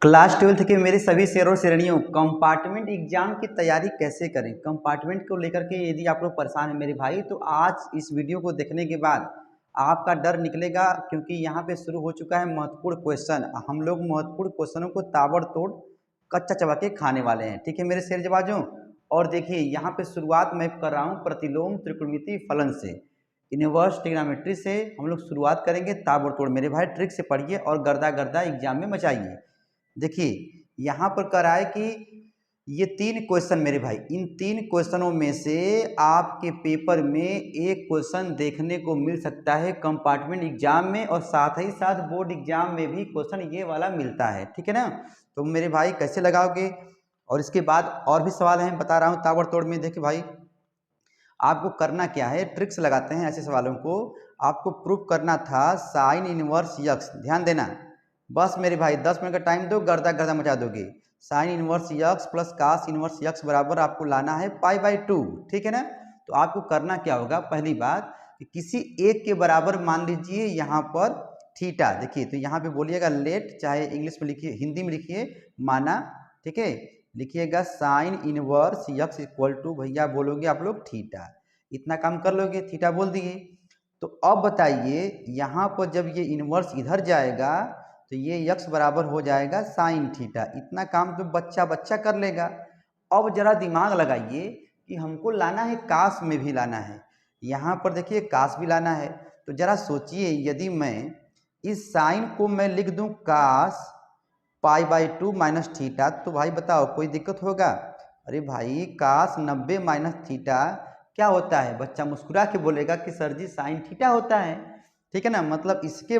Class 12th के मेरे सभी शेर और शेरनियों, कंपार्टमेंट एग्जाम की तैयारी कैसे करें। कंपार्टमेंट को लेकर के यदि आप लोग परेशान हैं मेरे भाई, तो आज इस वीडियो को देखने के बाद आपका डर निकलेगा, क्योंकि यहाँ पे शुरू हो चुका है महत्वपूर्ण क्वेश्चन। हम लोग महत्वपूर्ण क्वेश्चनों को ताबड़तोड़ कच्चा चबा के खाने वाले हैं, ठीक है मेरे शेर जवाजों। और देखिए यहाँ पे शुरुआत मैं कर रहा हूँ प्रतिलोम त्रिकोणमितीय फलन से, इनवर्स ट्रिग्नोमेट्री से हम लोग शुरुआत करेंगे ताबड़तोड़। मेरे भाई ट्रिक से पढ़िए और गर्दा गर्दा एग्जाम में मचाइए। देखिए यहाँ पर कह रहा है कि ये 3 क्वेश्चन मेरे भाई, इन 3 क्वेश्चनों में से आपके पेपर में एक क्वेश्चन देखने को मिल सकता है कंपार्टमेंट एग्जाम में, और साथ ही साथ बोर्ड एग्जाम में भी क्वेश्चन ये वाला मिलता है, ठीक है ना। तो मेरे भाई कैसे लगाओगे, और इसके बाद और भी सवाल हैं बता रहा हूँ ताबड़तोड़ में। देखिए भाई आपको करना क्या है, ट्रिक्स लगाते हैं ऐसे सवालों को। आपको प्रूफ करना था साइन इनवर्स यक्स, ध्यान देना बस मेरे भाई 10 मिनट का टाइम दो, गर्दा गर्दा मचा दोगे। Sine inverse x plus cos inverse x बराबर आपको लाना है π/2, ठीक है ना। तो आपको करना क्या होगा, पहली बात कि किसी एक के बराबर मान लीजिए यहाँ पर थीटा। देखिए तो यहाँ पे बोलिएगा लेट, चाहे इंग्लिश में लिखिए हिंदी में लिखिए माना, ठीक है। लिखिएगा sine inverse x equal to, भैया बोलोगे आप लोग थीटा, इतना काम कर लोगे, थीटा बोल दिए। तो अब बताइए यहाँ पर जब ये इनवर्स इधर जाएगा तो ये यक्स बराबर हो जाएगा साइन थीटा, इतना काम तो बच्चा बच्चा कर लेगा। अब जरा दिमाग लगाइए कि हमको लाना है कास में भी लाना है, यहाँ पर देखिए कास भी लाना है। तो जरा सोचिए यदि मैं इस साइन को मैं लिख दूं कास π/2 माइनस थीटा, तो भाई बताओ कोई दिक्कत होगा। अरे भाई कास 90 माइनस थीटा क्या होता है, बच्चा मुस्कुरा के बोलेगा कि सर जी साइन थीटा होता है, ठीक है ना। मतलब इसके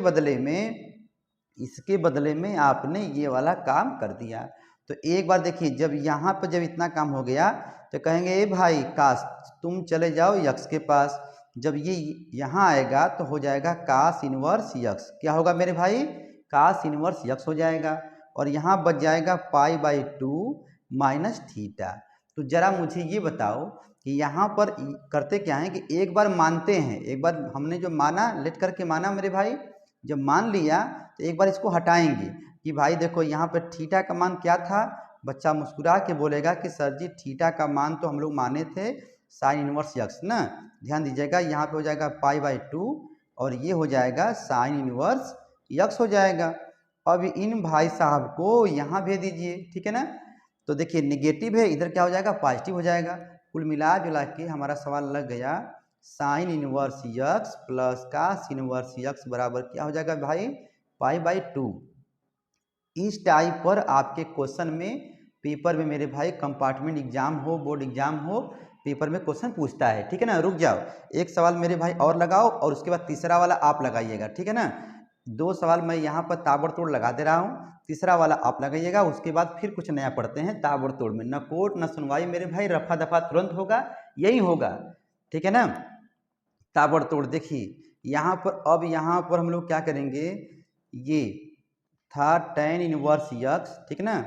बदले में आपने ये वाला काम कर दिया। तो एक बार देखिए जब यहाँ पर जब इतना काम हो गया तो कहेंगे ए भाई कास तुम चले जाओ यक्स के पास। जब ये यहाँ आएगा तो हो जाएगा कास इनवर्स यक्स, क्या होगा मेरे भाई, कास इनवर्स यक्स हो जाएगा, और यहाँ बच जाएगा π/2 माइनस थीटा। तो जरा मुझे ये बताओ कि यहाँ पर करते क्या है कि एक बार मानते हैं, एक बार हमने जो माना लेट करके माना मेरे भाई, जब मान लिया तो एक बार इसको हटाएंगे कि भाई देखो यहाँ पर थीटा का मान क्या था। बच्चा मुस्कुरा के बोलेगा कि सर जी थीटा का मान तो हम लोग माने थे साइन इनवर्स यक्स ना। ध्यान दीजिएगा यहाँ पे हो जाएगा π/2 और ये हो जाएगा साइन इनवर्स यक्स हो जाएगा। अब इन भाई साहब को यहाँ भेज दीजिए, ठीक है ना। तो देखिए निगेटिव है, इधर क्या हो जाएगा पॉजिटिव हो जाएगा। कुल मिला जुला के हमारा सवाल लग गया sine inverse x plus cos inverse x बराबर क्या हो जाएगा भाई π/2। इस टाइप पर आपके क्वेश्चन में पेपर में मेरे भाई कंपार्टमेंट एग्जाम हो बोर्ड एग्जाम हो, पेपर में क्वेश्चन पूछता है, ठीक है ना। रुक जाओ एक सवाल मेरे भाई और लगाओ और उसके बाद तीसरा वाला आप लगाइएगा, ठीक है ना। 2 सवाल मैं यहाँ पर ताबड़तोड़ लगा दे रहा हूँ, तीसरा वाला आप लगाइएगा। उसके बाद फिर कुछ नया पढ़ते हैं ताबड़तोड़ में, न कोर्ट न सुनवाई मेरे भाई, रफा दफा तुरंत होगा, यही होगा, ठीक है ना। ताबड़तोड़ देखिए यहाँ पर, अब यहाँ पर हम लोग क्या करेंगे, ये था tan इनवर्स यक्स, ठीक है ना,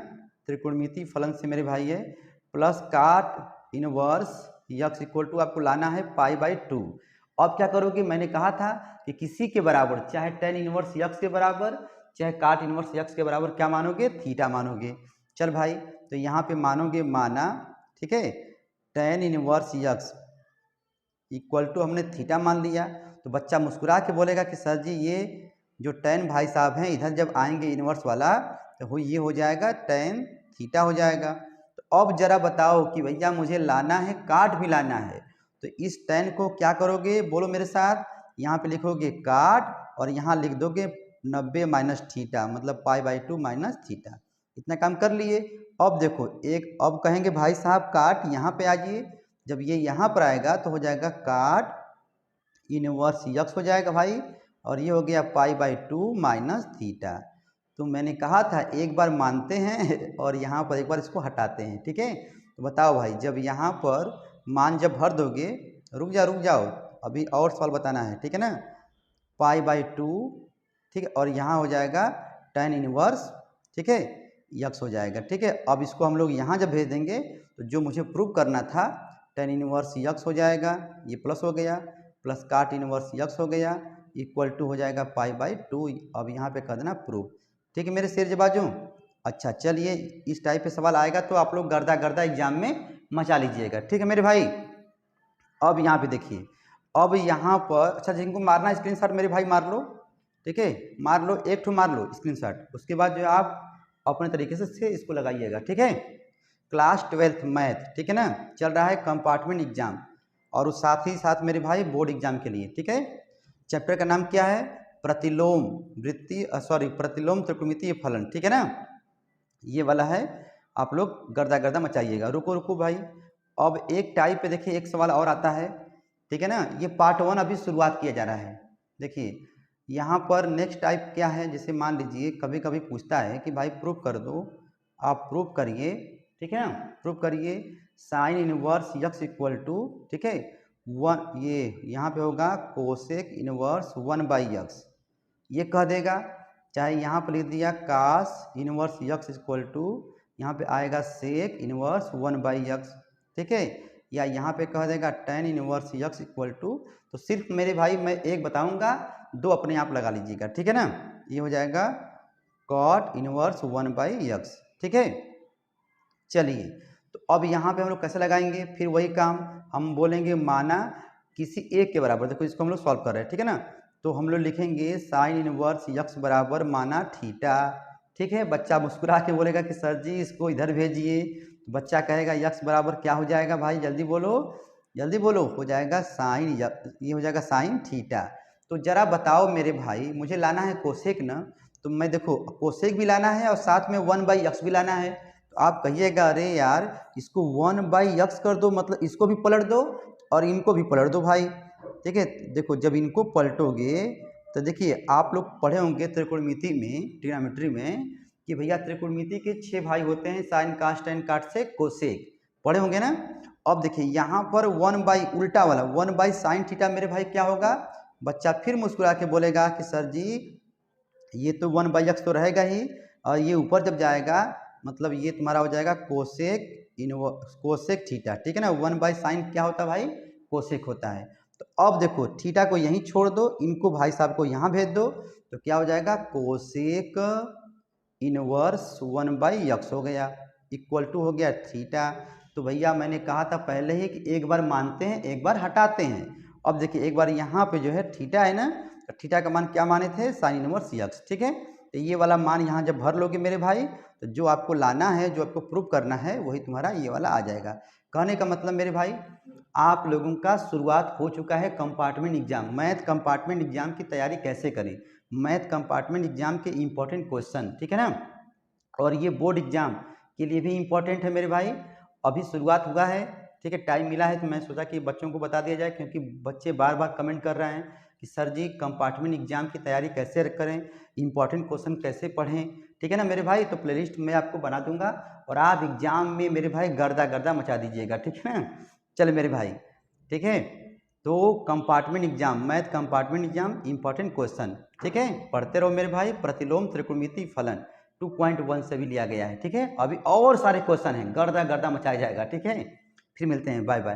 त्रिकोणमितीय फलन से मेरे भाई है, प्लस काट इनवर्स यक्स इक्वल टू आपको लाना है π/2। अब क्या करोगे, मैंने कहा था कि किसी के बराबर, चाहे tan इनवर्स यक्स के बराबर चाहे काट इनवर्स यक्स के बराबर क्या मानोगे, थीटा मानोगे। चल भाई तो यहाँ पे मानोगे माना, ठीक है, tan inverse x equal to हमने थीटा मान लिया। तो बच्चा मुस्कुरा के बोलेगा कि सर जी ये जो tan भाई साहब हैं इधर जब आएंगे इनवर्स वाला तो ये हो जाएगा tan थीटा हो जाएगा। तो अब जरा बताओ कि भैया मुझे लाना है काट भी लाना है, तो इस tan को क्या करोगे बोलो मेरे साथ, यहाँ पे लिखोगे काट और यहाँ लिख दोगे 90 माइनस थीटा, मतलब π/2 माइनस थीटा, इतना काम कर लिए। अब देखो एक, अब कहेंगे भाई साहब काट यहाँ पे आ जाइए, जब ये यहाँ पर आएगा तो हो जाएगा काट इनवर्स यक्स हो जाएगा भाई, और ये हो गया π/2 माइनस थीटा। तो मैंने कहा था एक बार मानते हैं और यहाँ पर एक बार इसको हटाते हैं, ठीक है। तो बताओ भाई जब यहाँ पर मान जब भर दोगे, रुक जाओ अभी और सवाल बताना है, ठीक है ना, π/2, ठीक है, और यहाँ हो जाएगा tan इनवर्स, ठीक है, यक्स हो जाएगा, ठीक है। अब इसको हम लोग यहाँ जब भेज देंगे तो जो मुझे प्रूव करना था tan इनवर्स यक्स हो जाएगा, ये प्लस हो गया, प्लस काट इनवर्स यक्स हो गया, इक्वल टू हो जाएगा π/2। अब यहाँ पे कर देना प्रूफ, ठीक है मेरे शेर जबाजों। अच्छा चलिए, इस टाइप के सवाल आएगा तो आप लोग गर्दा गर्दा एग्जाम में मचा लीजिएगा, ठीक है मेरे भाई। अब यहाँ पे देखिए, अब यहाँ पर अच्छा जिनको मारना स्क्रीनशॉट मेरे भाई मार लो, ठीक है, मार लो, एक ठो मार लो स्क्रीनशॉट। उसके बाद जो आप अपने तरीके से इसको लगाइएगा, ठीक है। क्लास 12th मैथ, ठीक है ना, चल रहा है कंपार्टमेंट एग्जाम, और उस साथ ही साथ मेरे भाई बोर्ड एग्जाम के लिए, ठीक है। चैप्टर का नाम क्या है? प्रतिलोम प्रतिलोम त्रिकोणमितीय फलन, ठीक है ना, ये वाला है। आप लोग गर्दा गर्दा मचाइएगा। रुको रुको भाई, अब एक टाइप पे देखिए एक सवाल और आता है, ठीक है ना। ये पार्ट 1 अभी शुरुआत किया जा रहा है। देखिए यहाँ पर नेक्स्ट टाइप क्या है, जैसे मान लीजिए कभी कभी पूछता है कि भाई प्रूफ कर दो, आप प्रूफ करिए, ठीक है ना, प्रूफ करिए sine inverse x equal to, ठीक है, वन, ये यहाँ पे होगा कोसेक इनवर्स 1/x, ये कह देगा। चाहे यहाँ पर लिख दिया कास इनवर्स यक्स इक्वल टू, यहाँ पे आएगा सेक इनवर्स 1/x, ठीक है, या यहाँ पे कह देगा tan inverse x equal to. तो सिर्फ मेरे भाई मैं एक बताऊंगा, दो अपने आप लगा लीजिएगा, ठीक है ना। ये हो जाएगा कॉट इनवर्स 1/x, ठीक है। चलिए, तो अब यहाँ पे हम लोग कैसे लगाएंगे, फिर वही काम हम बोलेंगे माना किसी एक के बराबर। देखो इसको हम लोग सॉल्व कर रहे हैं, ठीक है ना। तो हम लोग लिखेंगे साइन इनवर्स यक्स बराबर माना थीटा, ठीक है। बच्चा मुस्कुरा के बोलेगा कि सर जी इसको इधर भेजिए, तो बच्चा कहेगा यक्स बराबर क्या हो जाएगा भाई, जल्दी बोलो जल्दी बोलो, हो जाएगा साइन, ये हो जाएगा साइन थीटा। तो जरा बताओ मेरे भाई, मुझे लाना है कोसेक ना, तो मैं देखो कोसेक भी लाना है और साथ में 1/x भी लाना है। तो आप कहिएगा अरे यार इसको 1/x कर दो, मतलब इसको भी पलट दो और इनको भी पलट दो भाई, ठीक है। देखो जब इनको पलटोगे तो देखिए आप लोग पढ़े होंगे त्रिकोणमिति में, ट्रिग्नोमेट्री में, कि भैया त्रिकोणमिति के 6 भाई होते हैं, साइन कास टेन काट से कोसेक, पढ़े होंगे ना। अब देखिए यहाँ पर 1/ उल्टा वाला 1/sin थीटा मेरे भाई क्या होगा, बच्चा फिर मुस्कुरा के बोलेगा कि सर जी ये तो 1/x तो रहेगा ही, और ये ऊपर जब जाएगा मतलब ये तुम्हारा हो जाएगा कोसेक थीटा, ठीक है ना। 1/sin क्या होता है भाई, कोसेक होता है। तो अब देखो थीटा को यहीं छोड़ दो, इनको भाई साहब को यहाँ भेज दो, तो क्या हो जाएगा कोसेक इनवर्स 1/x हो गया, इक्वल टू हो गया थीटा। तो भैया मैंने कहा था पहले ही कि एक बार मानते हैं एक बार हटाते हैं। अब देखिए एक बार यहाँ पे जो है थीटा है ना, तो थीटा का मान क्या माने थे, साइन इनवर्स यक्स, ठीक है। तो ये वाला मान यहाँ जब भर लोगे मेरे भाई, तो जो आपको लाना है, जो आपको प्रूफ करना है, वही तुम्हारा ये वाला आ जाएगा। कहने का मतलब मेरे भाई आप लोगों का शुरुआत हो चुका है compartment exam, math compartment exam की तैयारी कैसे करें, मैथ कंपार्टमेंट एग्जाम के इंपॉर्टेंट क्वेश्चन, ठीक है ना। और ये बोर्ड एग्जाम के लिए भी इम्पोर्टेंट है मेरे भाई, अभी शुरुआत हुआ है, ठीक है, टाइम मिला है, तो मैं सोचा कि बच्चों को बता दिया जाए, क्योंकि बच्चे बार बार कमेंट कर रहे हैं कि सर जी कंपार्टमेंट एग्जाम की तैयारी कैसे करें, इंपॉर्टेंट क्वेश्चन कैसे पढ़ें, ठीक है ना मेरे भाई। तो प्लेलिस्ट मैं आपको बना दूंगा और आप एग्जाम में मेरे भाई गर्दा गर्दा मचा दीजिएगा, ठीक है ना। चल मेरे भाई, ठीक है, तो compartment exam, math compartment exam important question, ठीक है, पढ़ते रहो मेरे भाई। प्रतिलोम त्रिकोणमितीय फलन 2.1 से भी लिया गया है, ठीक है। अभी और सारे क्वेश्चन हैं, गर्दा गर्दा मचाया जाएगा, ठीक है। फिर मिलते हैं, बाय बाय।